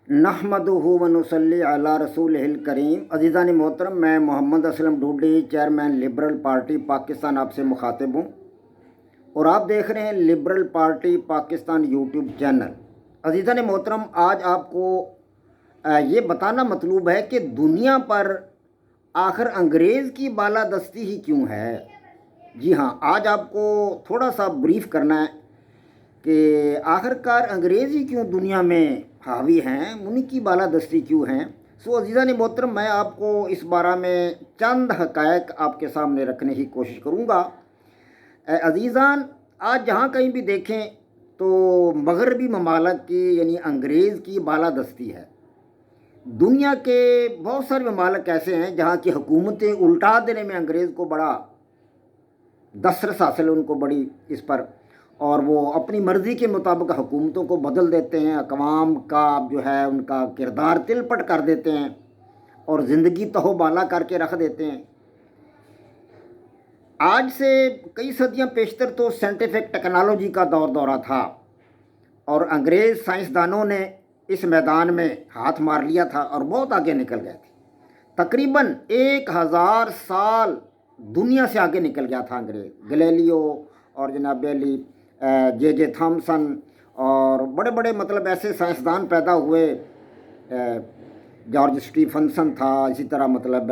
नहमदुहु व नुसल्ली अला रसूलिहिल करीम। अज़ीज़ान मोहतरम, मैं Mohammad Aslam Dhudi, chairman liberal party Pakistan, आपसे मुखातिब हूँ और आप देख रहे हैं liberal party Pakistan YouTube channel. अज़ीज़ान मोहतरम, आज आपको ये बताना मतलूब है कि दुनिया पर आखिर अंग्रेज़ की बालादस्ती ही क्यों है। जी हाँ, आज आपको थोड़ा सा ब्रीफ करना है कि आखिरकार अंग्रेज़ ही क्यों दुनिया में हावी हैं, उन्हीं की बालादस्ती क्यों हैं। सो अज़ीज़ान मोहतरम, मैं आपको इस बारे में चंद हक़ायक़ आपके सामने रखने की कोशिश करूँगा। अज़ीज़ान, आज जहाँ कहीं भी देखें तो मगरबी ममालिक की यानी अंग्रेज़ की बालादस्ती है। दुनिया के बहुत सारे ममालिक ऐसे हैं जहाँ की हुकूमतें उल्टा देने में अंग्रेज़ को बड़ा दस्तरस हासिल है, उनको बड़ी इस पर, और वो अपनी मर्ज़ी के मुताबिक हुकूमतों को बदल देते हैं, अक़वाम का जो है उनका किरदार तिलपट कर देते हैं और ज़िंदगी तहोबाला करके रख देते हैं। आज से कई सदियां पेशतर तो साइंटिफिक टेक्नोलॉजी का दौरा था और अंग्रेज़ साइंसदानों ने इस मैदान में हाथ मार लिया था और बहुत आगे निकल गए थे। तकरीबन 1000 साल दुनिया से आगे निकल गया था अंग्रेज़। गैलीलियो और जनाब बेली, जे थॉमसन और बड़े बड़े मतलब ऐसे साइंसदान पैदा हुए। जॉर्ज स्टीफनसन था, इसी तरह मतलब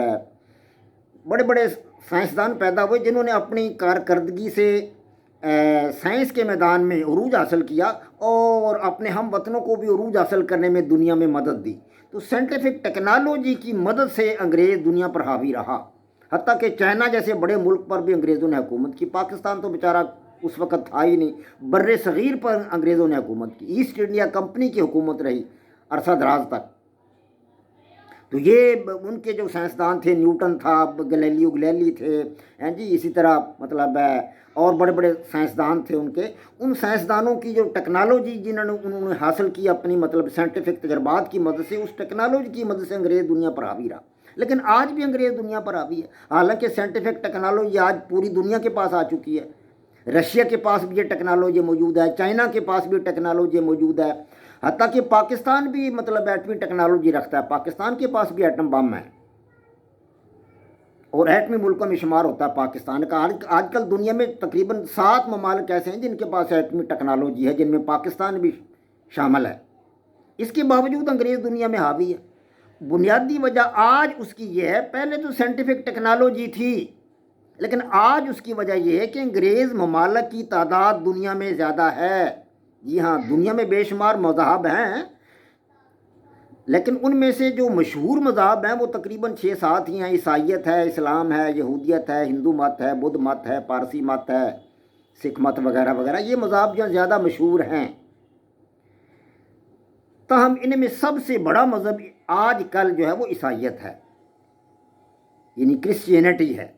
बड़े बड़े साइंसदान पैदा हुए जिन्होंने अपनी कारकर्दगी से साइंस के मैदान में उरूज हासिल किया और अपने हम वतनों को भी उरूज हासिल करने में दुनिया में मदद दी। तो साइंटिफिक टेक्नोलॉजी की मदद से अंग्रेज़ दुनिया पर हावी रहा, हत्ता कि चाइना जैसे बड़े मुल्क पर भी अंग्रेज़ों ने हुकूमत की। पाकिस्तान तो बेचारा उस वक़्त था ही नहीं, बर्रे सग़ीर पर अंग्रेज़ों ने हुकूमत की। ईस्ट इंडिया कंपनी की हुकूमत रही अरसा दराज तक। तो ये उनके जो साइंसदान थे, न्यूटन था, गैलीलियो गैलीली थे, हैं जी, इसी तरह मतलब और बड़े बड़े साइंसदान थे उनके। उन साइंसदानों की जो टेक्नोलॉजी उन्होंने हासिल की अपनी मतलब साइंटिफिक तजर्बात की मदद से, उस टेक्नोलॉजी की मदद से अंग्रेज़ दुनिया पर हावी रहा। लेकिन आज भी अंग्रेज़ दुनिया पर हावी है। हालांकि साइंटिफिक टेक्नोलॉजी आज पूरी दुनिया के पास आ चुकी है। रशिया के पास भी ये टेक्नोलॉजी मौजूद है, चाइना के पास भी टेक्नोलॉजी मौजूद है, हत्ता कि पाकिस्तान भी मतलब एटमी टेक्नोलॉजी रखता है। पाकिस्तान के पास भी एटम बम है और एटमी मुल्कों में शुमार होता है पाकिस्तान का। आजकल दुनिया में तकरीबन 7 ममालिक ऐसे हैं जिनके पास एटमी टेक्नोलॉजी है, जिनमें पाकिस्तान भी शामिल है। इसके बावजूद अंग्रेज़ दुनिया में हावी है। बुनियादी वजह आज उसकी यह है, पहले तो साइंटिफिक टेक्नोलॉजी थी, लेकिन आज उसकी वजह यह है कि अंग्रेज़ ममालिक की तादाद दुनिया में ज़्यादा है। जी हाँ, दुनिया में बेशुमार मज़हब हैं, लेकिन उनमें से जो मशहूर मज़हब हैं वो तकरीबन 6-7 ही हैं। ईसाइयत है, इस्लाम है, यहूदियत है, हिंदू मत है, बुद्ध मत है, पारसी मत है, सिख मत वगैरह वगैरह। ये मज़हब जो ज़्यादा मशहूर हैं। ताहम इनमें सबसे बड़ा मज़हब आज कल जो है वो ईसाइयत है, यानी क्रिश्चियनिटी है।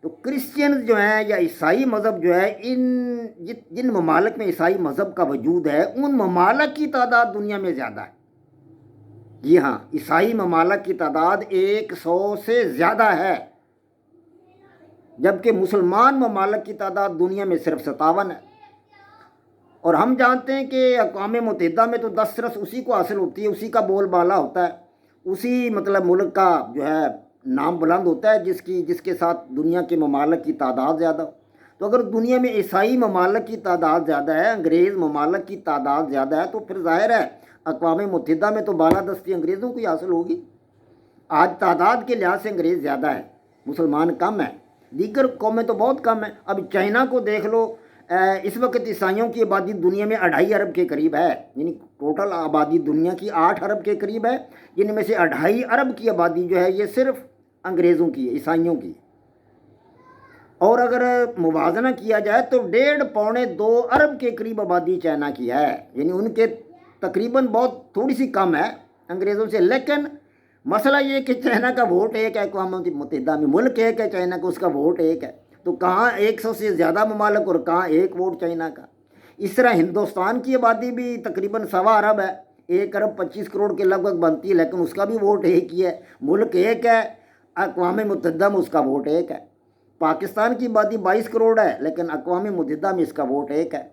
तो क्रिश्चियन जो है या ईसाई मज़हब जो है, जिन ममालिक में ईसाई मज़हब का वजूद है, उन ममालिक की तादाद दुनिया में ज़्यादा है। जी हाँ, ईसाई ममालिक की तादाद 100 से ज़्यादा है, जबकि मुसलमान ममालिक की तादाद दुनिया में सिर्फ 57 है। और हम जानते हैं कि अक़वाम मुत्तहिदा में तो दस्तरस उसी को हासिल होती है, उसी का बोलबाला होता है, उसी मतलब मुल्क का जो है नाम बुलंद होता है जिसके साथ दुनिया के ममालिक की तादाद ज़्यादा हो। तो अगर दुनिया में ईसाई ममालिक की तादाद ज़्यादा है, अंग्रेज़ ममालिक की तादाद ज़्यादा है, तो फिर ज़ाहिर है अक़वाम मुत्तहिदा में तो बालादस्ती अंग्रेज़ों की हासिल होगी। आज तादाद के लिहाज से अंग्रेज़ ज़्यादा है, मुसलमान कम है, दीगर कौमें तो बहुत कम हैं। अब चाइना को देख लो, इस वक्त ईसाइयों की आबादी दुनिया में 2.5 अरब के करीब है, यानी टोटल आबादी दुनिया की 8 अरब के करीब है, जिनमें से 2.5 अरब की आबादी जो है ये सिर्फ अंग्रेज़ों की है, ईसाइयों की। और अगर मुवाजना किया जाए तो 1.5-2 अरब के करीब आबादी चाइना की है, यानी उनके तकरीबन बहुत थोड़ी सी कम है अंग्रेज़ों से। लेकिन मसला ये कि चाइना का वोट एक है, अक़वाम मुत्तहिदा में मुल्क एक है चाइना का, उसका वोट एक है। तो कहाँ 100 से ज़्यादा ममालिक और कहाँ एक वोट चाइना का। इस तरह हिंदुस्तान की आबादी भी तकरीबन 1.25 अरब है, 1 अरब 25 करोड़ के लगभग बनती है, लेकिन उसका भी वोट एक ही है, मुल्क एक है, अक़वाम मुत्तहिदा में उसका वोट एक है। पाकिस्तान की आबादी 22 करोड़ है, लेकिन अक़वाम मुत्तहिदा में इसका वोट एक है।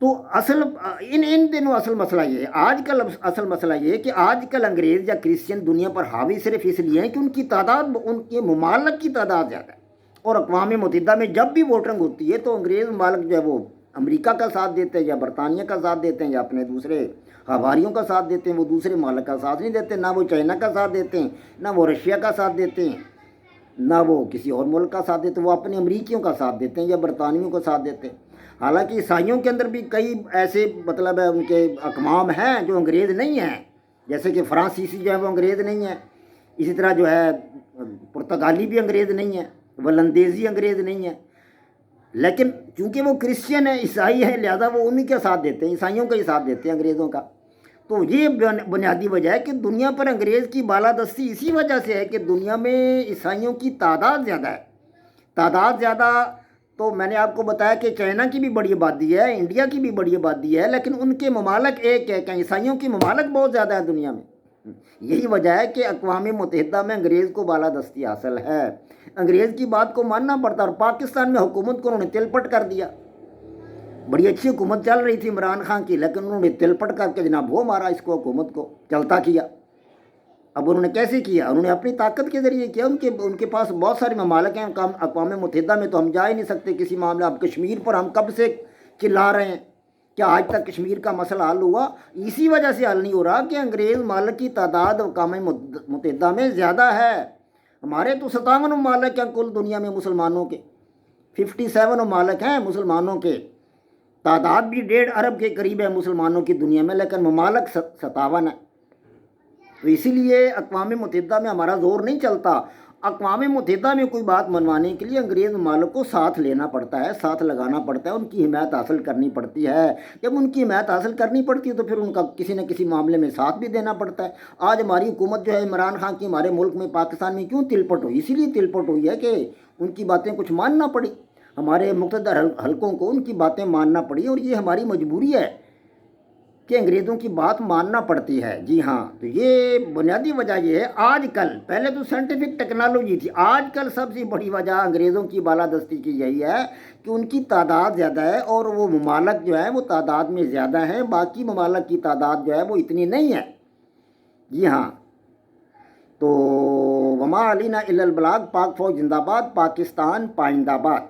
تو اصل ان دنوں اصل مسئلہ یہ ہے، آج کل اصل مسئلہ یہ ہے کہ آج کل انگریز یا کرسچن دنیا پر حاوی صرف اس لیے ہیں کہ ان کی تعداد، ان کے ممالک کی تعداد زیادہ ہے، اور اقوام متحدہ میں جب بھی ووٹنگ ہوتی ہے تو انگریز ممالک جو ہے وہ امریکہ کا ساتھ دیتے ہیں یا برطانیہ کا ساتھ دیتے ہیں یا اپنے دوسرے ہواریوں کا ساتھ دیتے ہیں، وہ دوسرے ممالک کا ساتھ نہیں دیتے، نہ وہ چائنا کا ساتھ دیتے ہیں، نہ وہ رشیا کا ساتھ دیتے ہیں، نہ وہ کسی اور ملک کا ساتھ دیتے ہیں، وہ اپنے امریکیوں کا ساتھ دیتے ہیں یا برطانویوں کا ساتھ دیتے ہیں۔ حالانکہ عیسائیوں کے اندر بھی کئی ایسے مطلب ہے ان کے اقوام ہیں جو انگریز نہیں ہیں، جیسے کہ فرانسیسی جو ہے وہ انگریز نہیں ہے، اسی طرح جو ہے پرتگالی بھی انگریز نہیں ہے، ولندیزی انگریز نہیں ہے، لیکن چونکہ وہ کرسچن ہیں، عیسائی ہیں، لہذا وہ انہی کے ساتھ دیتے ہیں، عیسائیوں کا ہی ساتھ دیتے ہیں انگریزوں کا۔ تو یہ بنیادی وجہ ہے کہ دنیا پر انگریز کی بالادستی اسی وجہ سے ہے کہ دنیا میں عیسائیوں کی تعداد زیادہ ہے۔ تعداد زیادہ، تو میں نے آپ کو بتایا کہ چائنا کی بھی بڑی آبادی ہے، انڈیا کی بھی بڑی آبادی ہے، لیکن ان کے ممالک ایک ہے کہ عیسائیوں کی ممالک بہت زیادہ ہے دنیا میں۔ یہی وجہ ہے کہ اقوام متحدہ میں انگریز کو بالادستی حاصل ہے، انگریز کی بات کو ماننا پڑتا، اور پاکستان میں حکومت کو انہوں نے تل پٹ کر دیا۔ بڑی اچھی حکومت چل رہی تھی عمران خان کی، لیکن انہوں نے تل پٹ کر کے جناب وہ مارا اس کو، حکومت کو چلتا کیا۔ اب انہوں نے کیسے کیا؟ انہوں نے اپنی طاقت کے ذریعے کیا۔ ان کے پاس بہت سارے ممالک ہیں، اقوام متحدہ میں تو ہم جا ہی نہیں سکتے کسی معاملہ۔ اب کشمیر پر ہم کب سے چلا رہے ہیں، کیا آج تک کشمیر کا مسئلہ حل ہوا؟ اسی وجہ سے حل نہیں ہو رہا کہ انگریز ممالک کی تعداد اقوام متحدہ میں زیادہ ہے۔ ہمارے تو 57 ممالک ہیں کل دنیا میں مسلمانوں کے، 57 ممالک ہیں مسلمانوں کے، تعداد بھی 1.5 ارب کے قریب ہے مسلمانوں کی دنیا میں، لیکن ممالک 57 ہیں۔ تو اسی لیے اقوام متحدہ میں ہمارا زور نہیں چلتا۔ اقوام متحدہ میں کوئی بات منوانے کے لیے انگریز ممالک کو ساتھ لینا پڑتا ہے، ساتھ لگانا پڑتا ہے، ان کی حمایت حاصل کرنی پڑتی ہے۔ جب ان کی حمایت حاصل کرنی پڑتی ہے تو پھر ان کا کسی نہ کسی معاملے میں ساتھ بھی دینا پڑتا ہے۔ آج ہماری حکومت جو ہے عمران خان کی ہمارے ملک میں پاکستان میں کیوں تل پٹ ہوئی؟ اسی لیے تل پٹ ہوئی ہے کہ ان کی باتیں کچھ ماننا پڑی، ہمارے مقتدر حلقوں کو ان کی باتیں ماننا پڑی، اور یہ ہماری مجبوری ہے کہ انگریزوں کی بات ماننا پڑتی ہے۔ جی ہاں، تو یہ بنیادی وجہ یہ ہے۔ آج کل، پہلے تو سائنٹیفک ٹیکنالوجی تھی، آج کل سب سے بڑی وجہ انگریزوں کی بالادستی کی یہی ہے کہ ان کی تعداد زیادہ ہے، اور وہ ممالک جو ہیں وہ تعداد میں زیادہ ہیں، باقی ممالک کی تعداد جو ہے وہ اتنی نہیں ہے۔ جی ہاں، تو وما علینا الا البلاغ، پاک فوج زندہ باد، پاکستان پائندہ باد۔